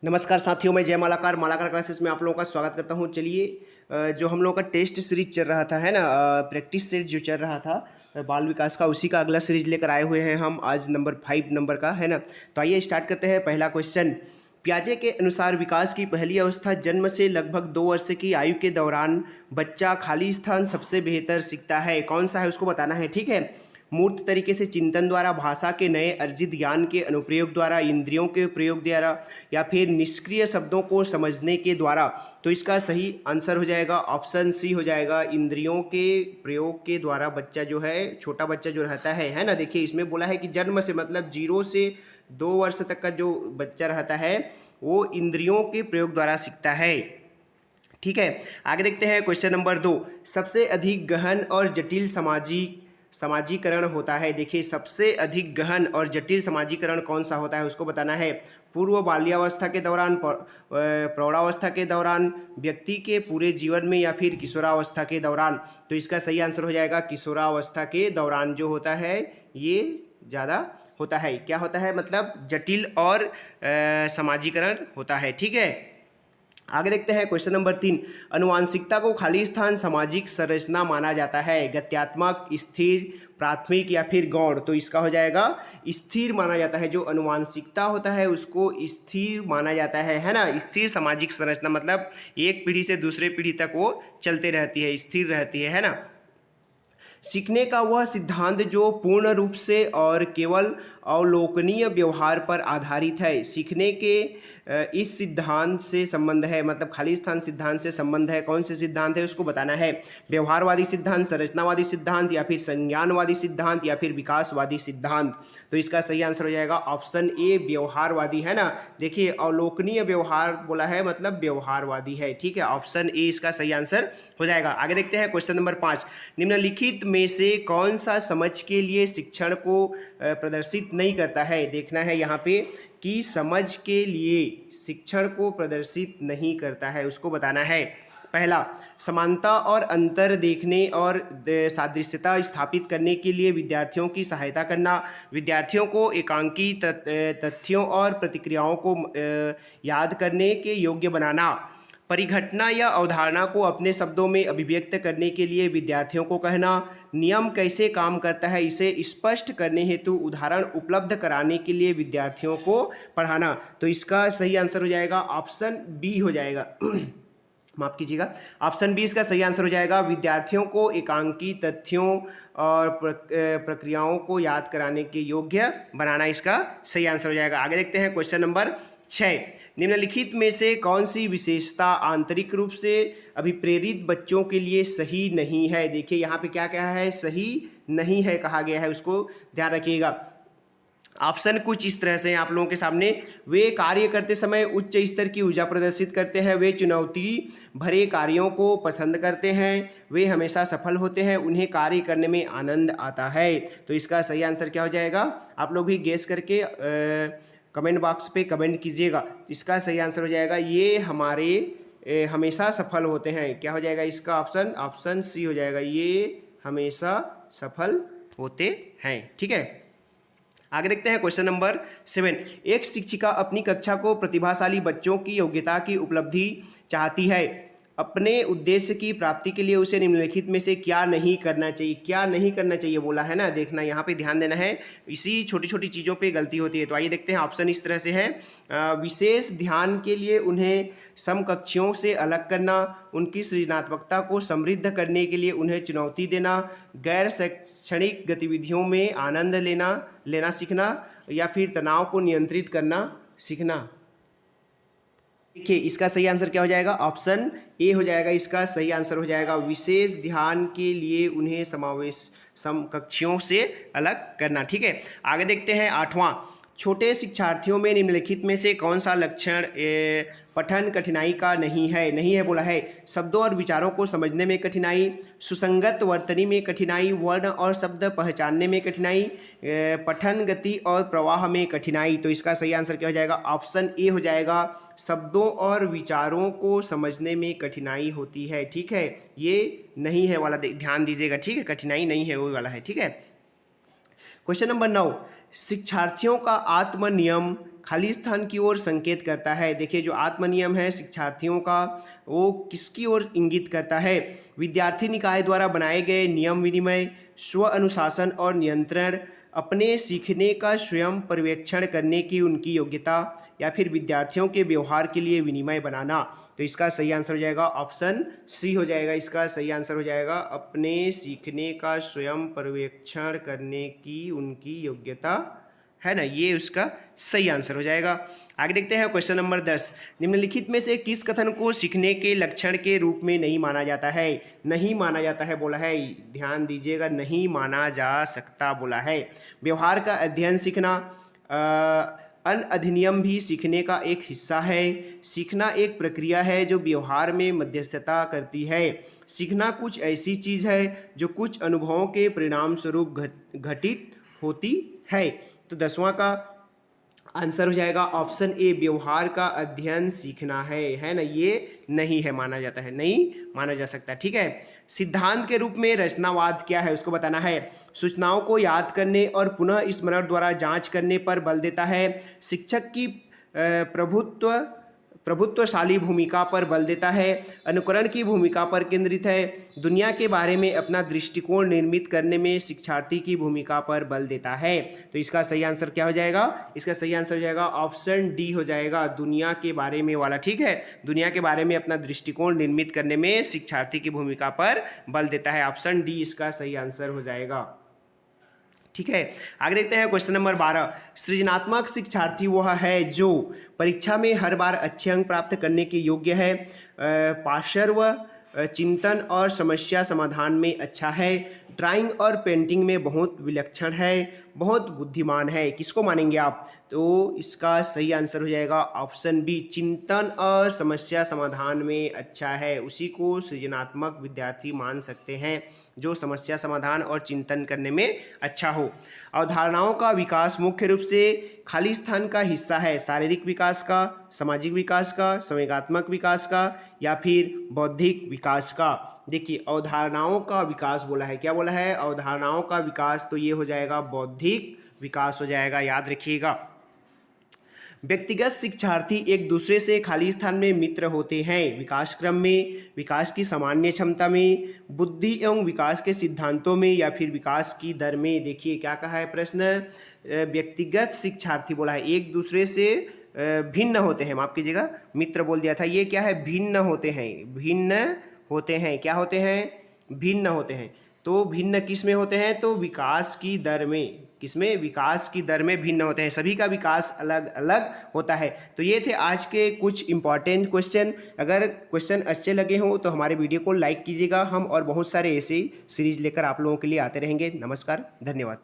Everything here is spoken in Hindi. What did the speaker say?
नमस्कार साथियों, मैं जय मालाकार मालाकार क्लासेस में आप लोगों का स्वागत करता हूं। चलिए, जो हम लोगों का टेस्ट सीरीज चल रहा था है ना, प्रैक्टिस सीरीज जो चल रहा था बाल विकास का, उसी का अगला सीरीज लेकर आए हुए हैं हम आज नंबर 5 नंबर का है ना। तो आइए स्टार्ट करते हैं। पहला क्वेश्चन, पियाजे के अनुसार विकास की पहली अवस्था जन्म से लगभग 2 वर्ष की आयु के दौरान बच्चा खाली स्थान सबसे बेहतर सीखता है। कौन सा है उसको बताना है, ठीक है। मूर्त तरीके से चिंतन द्वारा, भाषा के नए अर्जित ज्ञान के अनुप्रयोग द्वारा, इंद्रियों के प्रयोग द्वारा, या फिर निष्क्रिय शब्दों को समझने के द्वारा। तो इसका सही आंसर हो जाएगा ऑप्शन सी हो जाएगा। इंद्रियों के प्रयोग के द्वारा बच्चा जो है, छोटा बच्चा जो रहता है ना। देखिए इसमें बोला है कि जन्म से मतलब 0 से 2 वर्ष तक का जो बच्चा रहता है वो इंद्रियों के प्रयोग द्वारा सीखता है, ठीक है। आगे देखते हैं क्वेश्चन नंबर 2, सबसे अधिक गहन और जटिल समाजीकरण होता है। देखिए सबसे अधिक गहन और जटिल समाजीकरण कौन सा होता है उसको बताना है। पूर्व बाल्यावस्था के दौरान, प्रौढ़ावस्था के दौरान, व्यक्ति के पूरे जीवन में, या फिर किशोरावस्था के दौरान। तो इसका सही आंसर हो जाएगा किशोरावस्था के दौरान जो होता है ये ज़्यादा होता है। क्या होता है मतलब जटिल और समाजीकरण होता है, ठीक है। आगे देखते हैं क्वेश्चन नंबर 3, अनुवांशिकता को खाली स्थान सामाजिक संरचना माना जाता है। गत्यात्मक, स्थिर, प्राथमिक, या फिर गौण। तो इसका हो जाएगा स्थिर माना जाता है। जो अनुवांशिकता होता है उसको स्थिर माना जाता है ना। स्थिर सामाजिक संरचना मतलब एक पीढ़ी से दूसरे पीढ़ी तक वो चलते रहती है, स्थिर रहती है ना। सीखने का वह सिद्धांत जो पूर्ण रूप से और केवल अवलोकनीय व्यवहार पर आधारित है। सीखने के इस सिद्धांत से संबंध है, मतलब खाली स्थान सिद्धांत से संबंध है। कौन से सिद्धांत है उसको बताना है। व्यवहारवादी सिद्धांत, संरचनावादी सिद्धांत, या फिर संज्ञानवादी सिद्धांत, या फिर विकासवादी सिद्धांत। तो इसका सही आंसर हो जाएगा ऑप्शन ए, व्यवहारवादी है ना। देखिए अवलोकनीय व्यवहार बोला है मतलब व्यवहारवादी है, ठीक है। ऑप्शन ए इसका सही आंसर हो जाएगा। आगे देखते हैं क्वेश्चन नंबर 5, निम्नलिखित में से कौन सा समझ के लिए शिक्षण को प्रदर्शित नहीं करता है। देखना है यहाँ पे कि समझ के लिए शिक्षण को प्रदर्शित नहीं करता है, उसको बताना है। पहला, समानता और अंतर देखने और सादृश्यता स्थापित करने के लिए विद्यार्थियों की सहायता करना। विद्यार्थियों को एकांकी तथ्यों और प्रतिक्रियाओं को याद करने के योग्य बनाना। परिघटना या अवधारणा को अपने शब्दों में अभिव्यक्त करने के लिए विद्यार्थियों को कहना। नियम कैसे काम करता है इसे स्पष्ट करने हेतु उदाहरण उपलब्ध कराने के लिए विद्यार्थियों को पढ़ाना। तो इसका सही आंसर हो जाएगा ऑप्शन बी हो जाएगा। माफ कीजिएगा, ऑप्शन बी इसका सही आंसर हो जाएगा। विद्यार्थियों को एकांकी तथ्यों और प्रक्रियाओं को याद कराने के योग्य बनाना इसका सही आंसर हो जाएगा। आगे देखते हैं क्वेश्चन नंबर 6, निम्नलिखित में से कौन सी विशेषता आंतरिक रूप से अभिप्रेरित बच्चों के लिए सही नहीं है। देखिए यहाँ पे क्या क्या है, सही नहीं है कहा गया है, उसको ध्यान रखिएगा। ऑप्शन कुछ इस तरह से हैं आप लोगों के सामने। वे कार्य करते समय उच्च स्तर की ऊर्जा प्रदर्शित करते हैं। वे चुनौती भरे कार्यों को पसंद करते हैं। वे हमेशा सफल होते हैं। उन्हें कार्य करने में आनंद आता है। तो इसका सही आंसर क्या हो जाएगा, आप लोग भी गेस करके कमेंट बॉक्स पे कमेंट कीजिएगा। इसका सही आंसर हो जाएगा ये हमारे हमेशा सफल होते हैं। क्या हो जाएगा इसका ऑप्शन, ऑप्शन सी हो जाएगा, ये हमेशा सफल होते हैं, ठीक है। आगे देखते हैं क्वेश्चन नंबर 7, एक शिक्षिका अपनी कक्षा को प्रतिभाशाली बच्चों की योग्यता की उपलब्धि चाहती है। अपने उद्देश्य की प्राप्ति के लिए उसे निम्नलिखित में से क्या नहीं करना चाहिए। क्या नहीं करना चाहिए बोला है ना, देखना यहाँ पे ध्यान देना है। इसी छोटी छोटी चीज़ों पे गलती होती है। तो आइए देखते हैं, ऑप्शन इस तरह से है। विशेष ध्यान के लिए उन्हें समकक्षियों से अलग करना। उनकी सृजनात्मकता को समृद्ध करने के लिए उन्हें चुनौती देना। गैर शैक्षणिक गतिविधियों में आनंद लेना सीखना, या फिर तनाव को नियंत्रित करना सीखना। देखिए इसका सही आंसर क्या हो जाएगा, ऑप्शन ए हो जाएगा। इसका सही आंसर हो जाएगा विशेष ध्यान के लिए उन्हें समकक्षियों से अलग करना, ठीक है। आगे देखते हैं 8वां, छोटे शिक्षार्थियों में निम्नलिखित में से कौन सा लक्षण पठन कठिनाई का नहीं है बोला है। शब्दों और विचारों को समझने में कठिनाई, सुसंगत वर्तनी में कठिनाई, वर्ण और शब्द पहचानने में कठिनाई, पठन गति और प्रवाह में कठिनाई। तो इसका सही आंसर क्या हो जाएगा, ऑप्शन ए हो जाएगा। शब्दों और विचारों को समझने में कठिनाई होती है, ठीक है। ये नहीं है वाला ध्यान दीजिएगा, ठीक है। कठिनाई नहीं है वो वाला है, ठीक है। क्वेश्चन नंबर 9, शिक्षार्थियों का आत्म नियम खाली स्थान की ओर संकेत करता है। देखिए जो आत्म नियम है शिक्षार्थियों का, वो किसकी ओर इंगित करता है? विद्यार्थी निकाय द्वारा बनाए गए नियम विनिमय, स्व अनुशासन और नियंत्रण, अपने सीखने का स्वयं पर्यवेक्षण करने की उनकी योग्यता, या फिर विद्यार्थियों के व्यवहार के लिए विनिमय बनाना। तो इसका सही आंसर हो जाएगा ऑप्शन सी हो जाएगा। इसका सही आंसर हो जाएगा अपने सीखने का स्वयं पर्यवेक्षण करने की उनकी योग्यता, है ना, ये उसका सही आंसर हो जाएगा। आगे देखते हैं क्वेश्चन नंबर 10, निम्नलिखित में से किस कथन को सीखने के लक्षण के रूप में नहीं माना जाता है? नहीं माना जाता है बोला है, ध्यान दीजिएगा, नहीं माना जा सकता बोला है। व्यवहार का अध्ययन सीखना, अन्य अधिनियम भी सीखने का एक हिस्सा है। सीखना एक प्रक्रिया है जो व्यवहार में मध्यस्थता करती है। सीखना कुछ ऐसी चीज़ है जो कुछ अनुभवों के परिणाम स्वरूप घटित होती है। तो 10वां का आंसर हो जाएगा ऑप्शन ए, व्यवहार का अध्ययन सीखना है ना, ये नहीं है माना जाता है, नहीं माना जा सकता। ठीक है, सिद्धांत के रूप में रचनावाद क्या है उसको बताना है। सूचनाओं को याद करने और पुनः स्मरण द्वारा जांच करने पर बल देता है। शिक्षक की प्रभुत्वशाली भूमिका पर बल देता है। अनुकरण की भूमिका पर केंद्रित है। दुनिया के बारे में अपना दृष्टिकोण निर्मित करने में शिक्षार्थी की भूमिका पर बल देता है। तो इसका सही आंसर क्या हो जाएगा? इसका सही आंसर हो जाएगा ऑप्शन डी हो जाएगा, दुनिया के बारे में वाला। ठीक है, दुनिया के बारे में अपना दृष्टिकोण निर्मित करने में शिक्षार्थी की भूमिका पर बल देता है। ऑप्शन डी इसका सही आंसर हो जाएगा। ठीक है, आगे देखते हैं क्वेश्चन नंबर 12, सृजनात्मक शिक्षार्थी वह है जो परीक्षा में हर बार अच्छे अंक प्राप्त करने के योग्य है, पार्श्व चिंतन और समस्या समाधान में अच्छा है, ड्राइंग और पेंटिंग में बहुत विलक्षण है, बहुत बुद्धिमान है। किसको मानेंगे आप? तो इसका सही आंसर हो जाएगा ऑप्शन बी, चिंतन और समस्या समाधान में अच्छा है, उसी को सृजनात्मक विद्यार्थी मान सकते हैं जो समस्या समाधान और चिंतन करने में अच्छा हो। अवधारणाओं का विकास मुख्य रूप से खाली स्थान का हिस्सा है, शारीरिक विकास का, सामाजिक विकास का, संवेगात्मक विकास का, या फिर बौद्धिक विकास का। देखिए अवधारणाओं का विकास बोला है, क्या बोला है? अवधारणाओं का विकास, तो ये हो जाएगा बौद्धिक विकास हो जाएगा, याद रखिएगा। व्यक्तिगत शिक्षार्थी एक दूसरे से खाली स्थान में मित्र होते हैं, विकास क्रम में, विकास की सामान्य क्षमता में, बुद्धि एवं विकास के सिद्धांतों में, या फिर विकास की दर में। देखिए क्या कहा है प्रश्न, व्यक्तिगत शिक्षार्थी बोला है एक दूसरे से भिन्न होते हैं, माफ कीजिएगा मित्र बोल दिया था, ये क्या है? भिन्न होते हैं, भिन्न होते हैं, क्या होते हैं? भिन्न होते हैं। तो भिन्न किस में होते हैं? तो विकास की दर में। किसमें? विकास की दर में भिन्न होते हैं, सभी का विकास अलग अलग होता है। तो ये थे आज के कुछ इंपॉर्टेंट क्वेश्चन। अगर क्वेश्चन अच्छे लगे हों तो हमारे वीडियो को लाइक कीजिएगा, हम और बहुत सारे ऐसे सीरीज लेकर आप लोगों के लिए आते रहेंगे। नमस्कार, धन्यवाद।